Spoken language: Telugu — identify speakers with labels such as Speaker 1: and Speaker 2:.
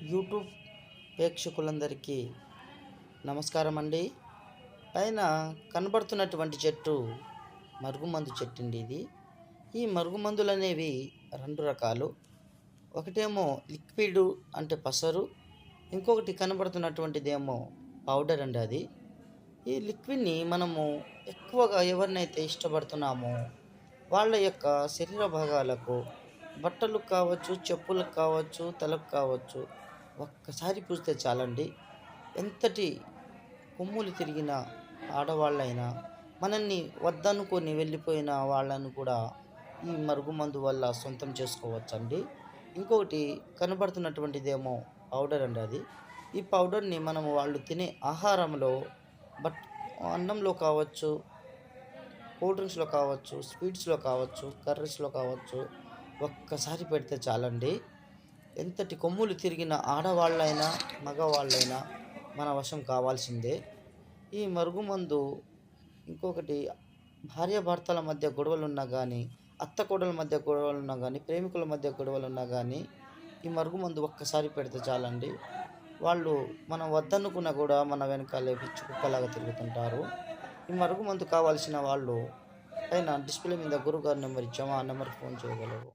Speaker 1: యూట్యూబ్ ప్రేక్షకులందరికీ నమస్కారం అండి. పైన కనబడుతున్నటువంటి చెట్టు మరుగుమందు చెట్టు అండి ఇది. ఈ మరుగుమందులు అనేవి రెండు రకాలు. ఒకటేమో లిక్విడ్ అంటే పసరు, ఇంకొకటి కనబడుతున్నటువంటిదేమో పౌడర్ అండి అది. ఈ లిక్విడ్‌ని మనము ఎక్కువగా ఎవరినైతే ఇష్టపడుతున్నామో వాళ్ళ యొక్క శరీర భాగాలకు, బట్టలకు కావచ్చు, చెప్పులకు కావచ్చు, తలకు కావచ్చు, ఒక్కసారి పూస్తే చాలండి. ఎంతటి కొమ్ములు తిరిగిన ఆడవాళ్ళైనా, మనల్ని వద్దనుకొని వెళ్ళిపోయిన వాళ్ళను కూడా ఈ మరుగుమందు వల్ల సొంతం చేసుకోవచ్చండి. ఇంకొకటి కనబడుతున్నటువంటిదేమో పౌడర్ అండి అది. ఈ పౌడర్‌ని మనము వాళ్ళు తినే ఆహారంలో బట్ అన్నంలో కావచ్చు, కూల్ డ్రింక్స్‌లో కావచ్చు, స్వీట్స్‌లో కావచ్చు, కర్రీస్‌లో కావచ్చు, ఒక్కసారి పెడితే చాలండి. ఎంతటి కొమ్ములు తిరిగిన ఆడవాళ్ళైనా, మగవాళ్ళైనా మన వశం కావాల్సిందే. ఈ మరుగుమందు ఇంకొకటి భార్యాభర్తల మధ్య గొడవలున్నా గానీ, అత్తకోడళ్ళ మధ్య గొడవలున్నా గానీ, ప్రేమికుల మధ్య గొడవలున్నా గానీ, ఈ మరుగుమందు ఒక్కసారి పెడితే చాలండి. వాళ్ళు మనం వద్దనుకున్నా గూడా మన వెనకాలే పిచ్చి కుక్కలాగా తిరుగుతుంటారు. ఈ మరుగుమందు కావాల్సిన వాళ్ళు పైన డిస్‌ప్లే మీద గురువుగారి నంబర్ ఇచ్చాము. ఆ నంబర్‌కి ఫోన్ చేయగలరు.